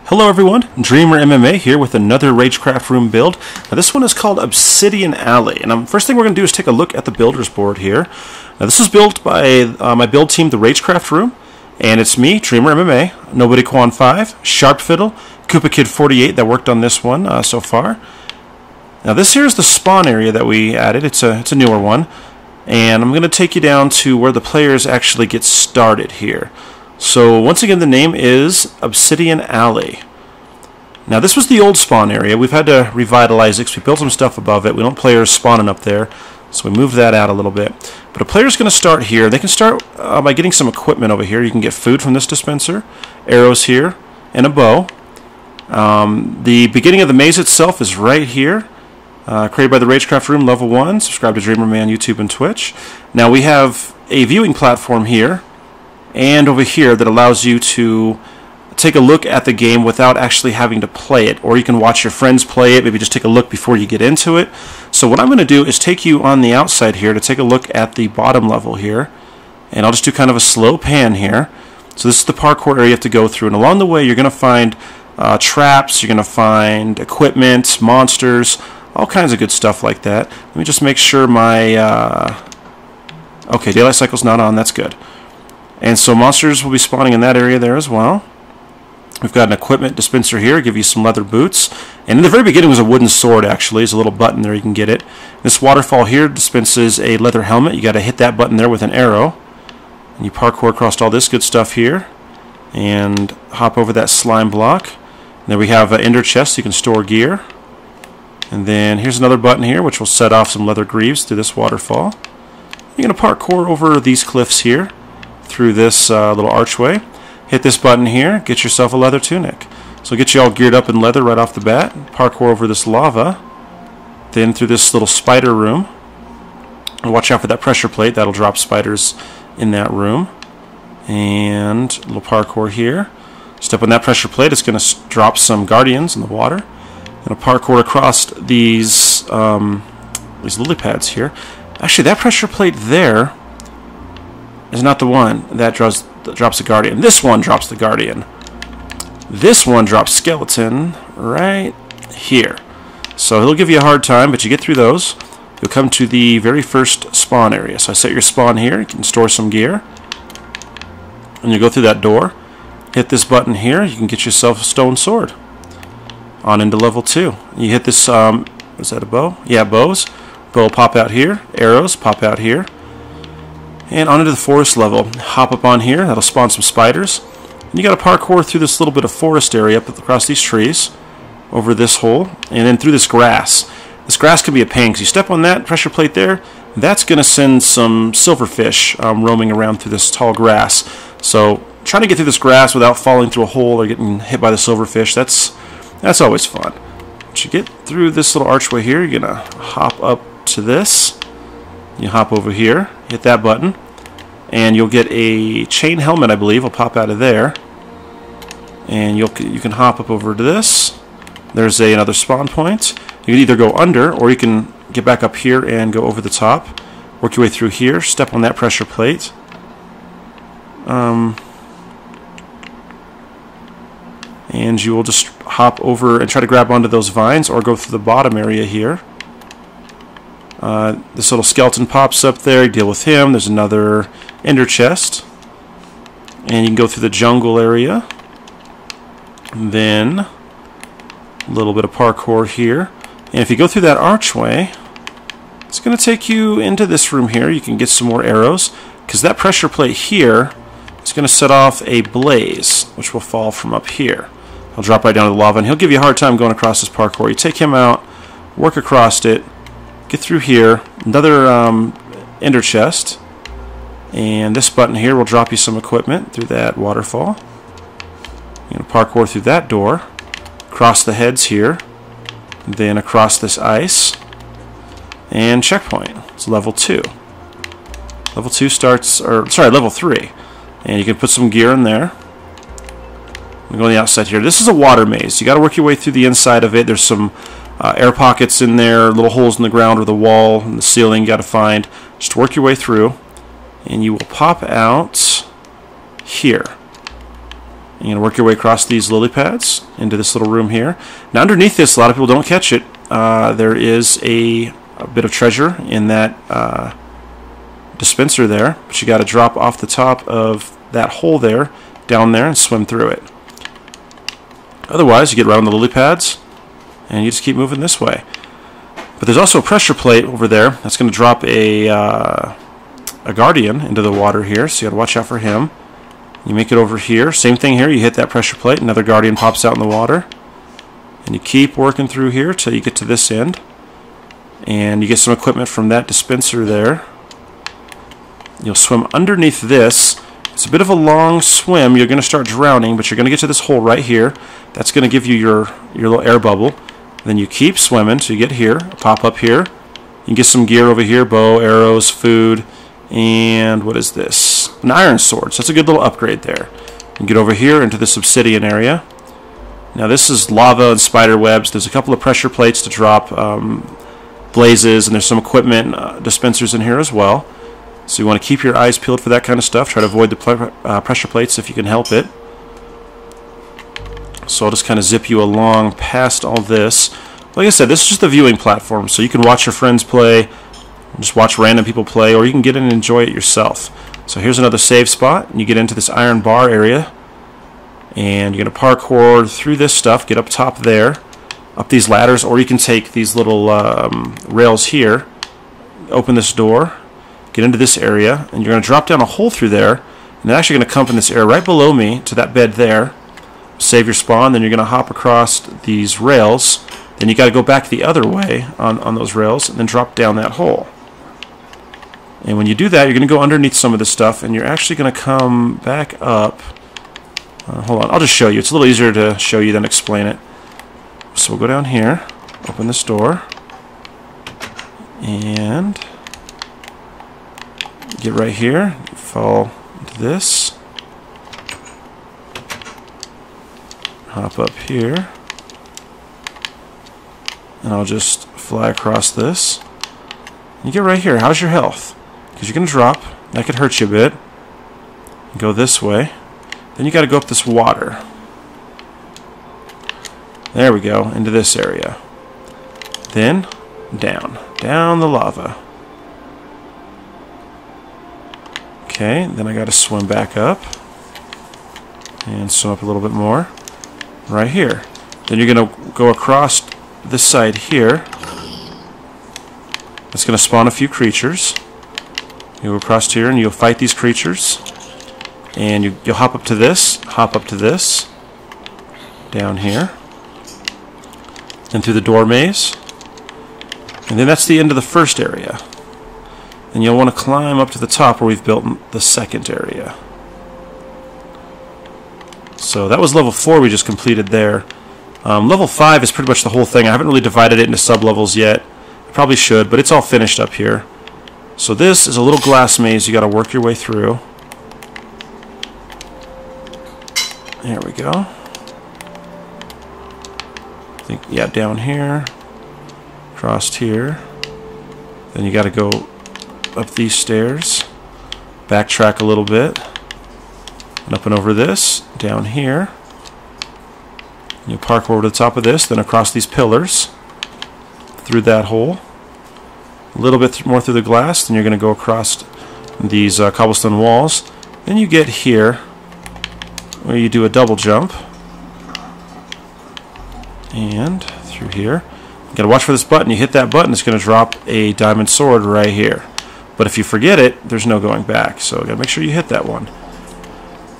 Hello everyone, DreamerMMA here with another Ragecraft Room build. Now this one is called Obsidian Alley, and first thing we're going to do is take a look at the builder's board here. Now this was built by my build team, the Ragecraft Room, and it's me, DreamerMMA, NobodyQuan5, Sharp Fiddle, Koopa Kid 48 that worked on this one so far. Now this here is the spawn area that we added. It's a newer one, and I'm going to take you down to where the players actually get started here. So once again, the name is Obsidian Alley. Now this was the old spawn area. We've had to revitalize it because we built some stuff above it. We don't want players spawning up there, so we moved that out a little bit. But a player's going to start here. They can start by getting some equipment over here. You can get food from this dispenser, arrows here, and a bow. The beginning of the maze itself is right here. Created by the Ragecraft Room, level 1. Subscribe to DreamerMMA on YouTube and Twitch. Now we have a viewing platform here and over here that allows you to take a look at the game without actually having to play it, or you can watch your friends play it, maybe just take a look before you get into it. So what I'm going to do is take you on the outside here to take a look at the bottom level here, and I'll just do kind of a slow pan here. So this is the parkour area you have to go through, and along the way you're going to find traps, you're going to find equipment, monsters, all kinds of good stuff like that. Let me just make sure my okay, daylight cycle's not on, that's good. And so monsters will be spawning in that area there as well. We've got an equipment dispenser here, give you some leather boots. And in the very beginning was a wooden sword, actually. There's a little button there you can get it. This waterfall here dispenses a leather helmet. You got to hit that button there with an arrow. And you parkour across all this good stuff here. And hop over that slime block. And there we have an ender chest, so you can store gear. And then here's another button here, which will set off some leather greaves through this waterfall. You're going to parkour over these cliffs here, through this little archway. Hit this button here, get yourself a leather tunic. So get you all geared up in leather right off the bat. Parkour over this lava, then through this little spider room. And watch out for that pressure plate, that'll drop spiders in that room. And a little parkour here. Step on that pressure plate, it's going to drop some guardians in the water. And a parkour across these lily pads here. Actually, that pressure plate there is not the one that drops the guardian. This one drops the guardian. This one drops skeleton right here. So he'll give you a hard time, but you get through those. You'll come to the very first spawn area. So I set your spawn here. You can store some gear. And you go through that door. Hit this button here. You can get yourself a stone sword. On into level 2. You hit this, is that a bow? Yeah, bows. Bow will pop out here. Arrows pop out here. And on into the forest level. Hop up on here. That'll spawn some spiders. And you got to parkour through this little bit of forest area up across these trees, over this hole, and then through this grass. This grass can be a pain because you step on that pressure plate there, that's going to send some silverfish roaming around through this tall grass. So trying to get through this grass without falling through a hole or getting hit by the silverfish, that's always fun. But you get through this little archway here, you're going to hop up to this. You hop over here, hit that button, and you'll get a chain helmet, I believe, will pop out of there. And you can hop up over to this. There's another spawn point. You can either go under, or you can get back up here and go over the top. Work your way through here, step on that pressure plate. And you will just hop over and try to grab onto those vines, or go through the bottom area here. This little skeleton pops up there, you deal with him. There's another ender chest. And you can go through the jungle area. And then a little bit of parkour here. And if you go through that archway, it's going to take you into this room here. You can get some more arrows, because that pressure plate here is going to set off a blaze, which will fall from up here. He'll drop right down to the lava, and he'll give you a hard time going across this parkour. You take him out, work across it, get through here, another ender chest, and this button here will drop you some equipment through that waterfall. You're going to parkour through that door, across the heads here, then across this ice, and checkpoint. It's level 2. Level 2 starts, or sorry, level 3. And you can put some gear in there. We go on the outside here. This is a water maze. You got to work your way through the inside of it. There's some air pockets in there, little holes in the ground or the wall and the ceiling you got to find. Just work your way through, and you will pop out here. You're going to work your way across these lily pads into this little room here. Now underneath this, a lot of people don't catch it. There is a bit of treasure in that dispenser there, but you got to drop off the top of that hole there, down there, and swim through it. Otherwise, you get around the lily pads, and you just keep moving this way. But there's also a pressure plate over there that's going to drop a guardian into the water here, so you got to watch out for him. You make it over here. Same thing here. You hit that pressure plate, another guardian pops out in the water. And you keep working through here till you get to this end. And you get some equipment from that dispenser there. You'll swim underneath this. It's a bit of a long swim. You're going to start drowning, but you're going to get to this hole right here. That's going to give you your little air bubble. Then you keep swimming till you get here. Pop up here. You can get some gear over here. Bow, arrows, food, and what is this? An iron sword. So that's a good little upgrade there. You can get over here into this obsidian area. Now this is lava and spider webs. There's a couple of pressure plates to drop blazes, and there's some equipment dispensers in here as well. So you want to keep your eyes peeled for that kind of stuff. Try to avoid the pressure plates if you can help it. So I'll just kind of zip you along past all this. Like I said, this is just a viewing platform, so you can watch your friends play, just watch random people play, or you can get in and enjoy it yourself. So here's another save spot, and you get into this iron bar area, and you're going to parkour through this stuff, get up top there, up these ladders, or you can take these little rails here, open this door, get into this area, and you're going to drop down a hole through there, and it's actually going to come in this area right below me to that bed there. Save your spawn, then you're going to hop across these rails, then you got to go back the other way on those rails, and then drop down that hole. And when you do that, you're going to go underneath some of this stuff, and you're actually going to come back up. Hold on, I'll just show you. It's a little easier to show you than explain it. So we'll go down here, open this door, and get right here, fall into this, hop up here, and I'll just fly across this. You get right here. How's your health? Because you're going to drop. That could hurt you a bit. Go this way. Then you got to go up this water. There we go, into this area. Then down the lava. Okay, then I got to swim back up and swim up a little bit more right here. Then you're going to go across this side here. It's going to spawn a few creatures. You go across here and you'll fight these creatures. And you'll hop up to this, down here, then through the door maze, and then that's the end of the first area. And you'll want to climb up to the top where we've built the second area. So that was level 4 we just completed there. Level 5 is pretty much the whole thing. I haven't really divided it into sub-levels yet. I probably should, but it's all finished up here. So this is a little glass maze you got to work your way through. There we go. I think, yeah, down here, crossed here. Then you got to go up these stairs, backtrack a little bit, and up and over this, down here. You parkour over to the top of this, then across these pillars, through that hole, a little bit more through the glass, then you're going to go across these cobblestone walls. Then you get here, where you do a double jump, and through here. You gotta watch for this button. You hit that button, it's gonna drop a diamond sword right here. But if you forget it, there's no going back. So you gotta make sure you hit that one.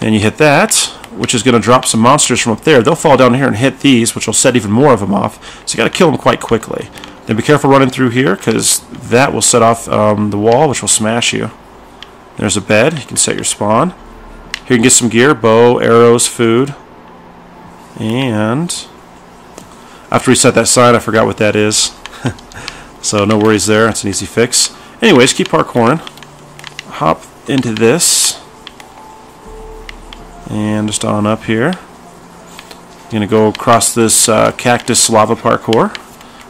And you hit that, which is gonna drop some monsters from up there. They'll fall down here and hit these, which will set even more of them off. So you gotta kill them quite quickly. Then be careful running through here, because that will set off the wall, which will smash you. There's a bed. You can set your spawn. Here you can get some gear, bow, arrows, food, and I have to reset that sign. I forgot what that is. So no worries there. It's an easy fix. Anyways, keep parkouring. Hop into this, and just on up here. You're going to go across this cactus lava parkour,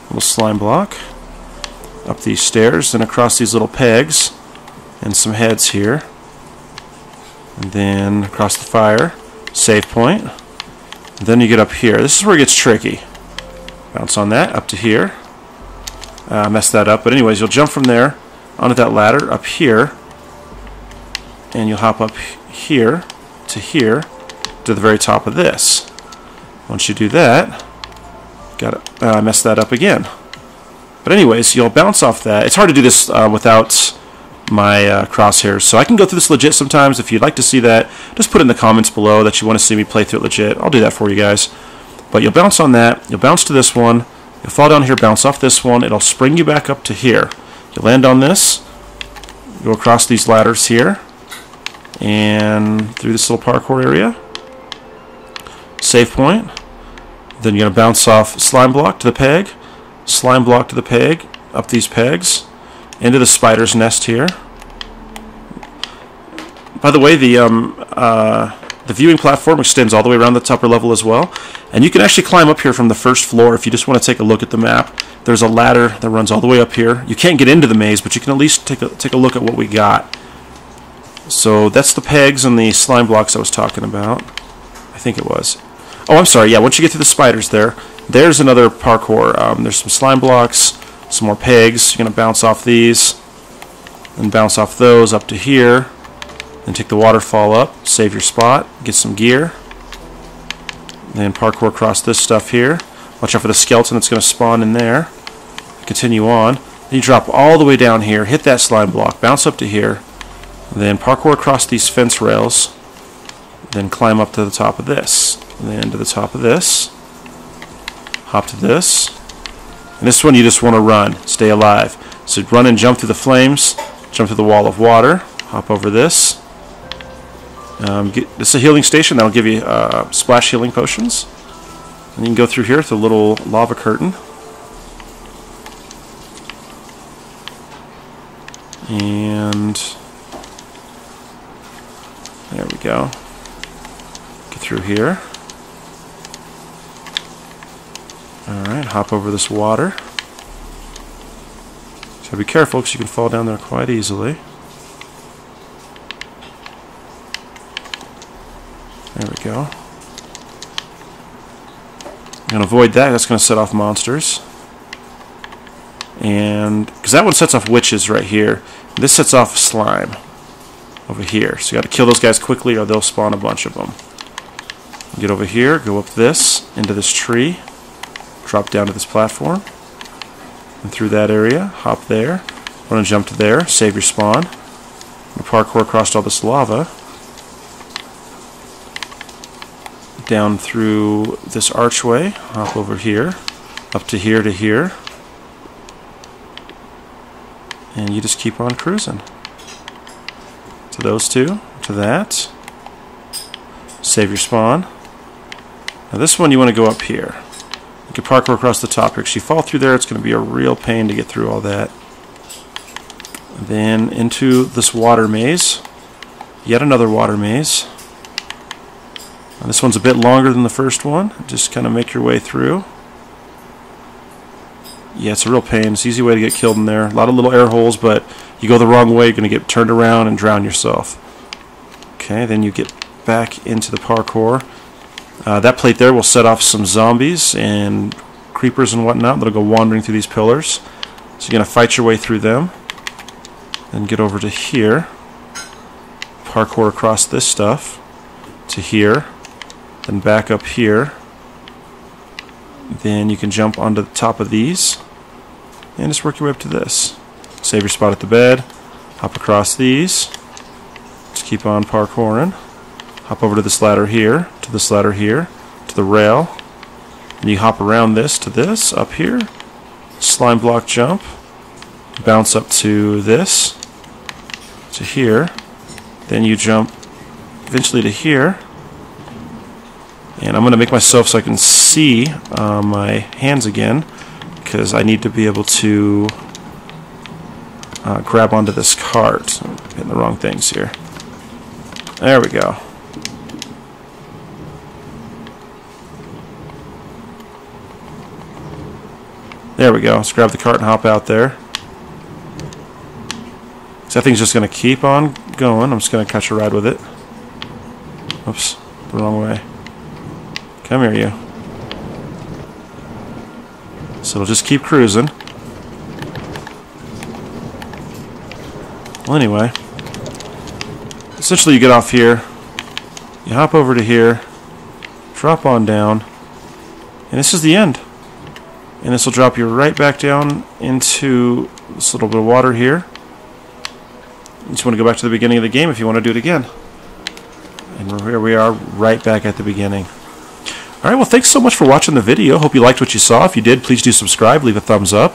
little slime block, up these stairs, then across these little pegs, and some heads here. And then across the fire, Save point. Then you get up here. This is where it gets tricky. Bounce on that, up to here. Messed that up, but anyways, you'll jump from there onto that ladder up here, and you'll hop up here to the very top of this. Once you do that, I messed that up again. But anyways, you'll bounce off that. It's hard to do this without my crosshairs, so I can go through this legit sometimes. If you'd like to see that, just put in the comments below that you want to see me play through it legit. I'll do that for you guys. But you'll bounce on that, you'll bounce to this one, you'll fall down here, bounce off this one, it'll spring you back up to here. You land on this, go across these ladders here, and through this little parkour area. Save point. Then you're going to bounce off slime block to the peg, slime block to the peg, up these pegs, into the spider's nest here. By the way, the viewing platform extends all the way around the upper level as well, and you can actually climb up here from the first floor if you just want to take a look at the map. There's a ladder that runs all the way up here. You can't get into the maze, but you can at least take a look at what we got. So that's the pegs and the slime blocks I was talking about. I think it was. Oh, I'm sorry. Yeah, once you get through the spiders there's another parkour. There's some slime blocks, some more pegs. You're going to bounce off these, and bounce off those up to here. Then take the waterfall up, save your spot, get some gear. Then parkour across this stuff here. Watch out for the skeleton that's going to spawn in there. Continue on. Then you drop all the way down here, hit that slime block, bounce up to here. Then parkour across these fence rails. Then climb up to the top of this. Then to the top of this. Hop to this. And this one you just want to run, stay alive. So run and jump through the flames, jump through the wall of water, hop over this. This is a healing station that will give you splash healing potions. And you can go through here with a little lava curtain. And there we go. Get through here. Alright, hop over this water. So be careful because you can fall down there quite easily. There we go. I'm going to avoid that. That's going to set off monsters. And because that one sets off witches right here. This sets off slime over here. So you got to kill those guys quickly or they'll spawn a bunch of them. Get over here, go up this, into this tree, drop down to this platform, and through that area, hop there, run and jump to there, save your spawn, and parkour across all this lava, down through this archway, hop over here, up to here, and you just keep on cruising. To those two, to that, save your spawn. Now this one you want to go up here. You can parkour across the top here. Because you fall through there, it's going to be a real pain to get through all that. And then into this water maze. Yet another water maze. Now this one's a bit longer than the first one. Just kind of make your way through. Yeah, it's a real pain. It's an easy way to get killed in there. A lot of little air holes, but you go the wrong way, you're going to get turned around and drown yourself. Okay, then you get back into the parkour. That plate there will set off some zombies and creepers and whatnot that'll go wandering through these pillars. So you're going to fight your way through them. Then get over to here. Parkour across this stuff to here. Then back up here. Then you can jump onto the top of these. And just work your way up to this. Save your spot at the bed. Hop across these. Just keep on parkouring. Hop over to this ladder here, to this ladder here, to the rail. And you hop around this to this, up here. Slime block jump. Bounce up to this, to here. Then you jump eventually to here. And I'm going to make myself so I can see my hands again, because I need to be able to grab onto this cart. I'm hitting the wrong things here. There we go. There we go. Let's grab the cart and hop out there. So that thing's just going to keep on going. I'm just going to catch a ride with it. Oops. The wrong way. Come here, you. So it'll just keep cruising. Well, anyway. Essentially, you get off here. You hop over to here. Drop on down. And this is the end. And this will drop you right back down into this little bit of water here. You just want to go back to the beginning of the game if you want to do it again. And here we are, right back at the beginning. Alright, well, thanks so much for watching the video. Hope you liked what you saw. If you did, please do subscribe, leave a thumbs up.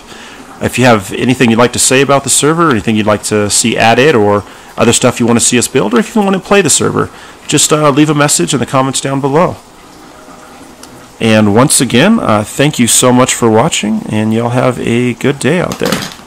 If you have anything you'd like to say about the server, or anything you'd like to see added, or other stuff you want to see us build, or if you want to play the server, just leave a message in the comments down below. And once again, thank you so much for watching, and y'all have a good day out there.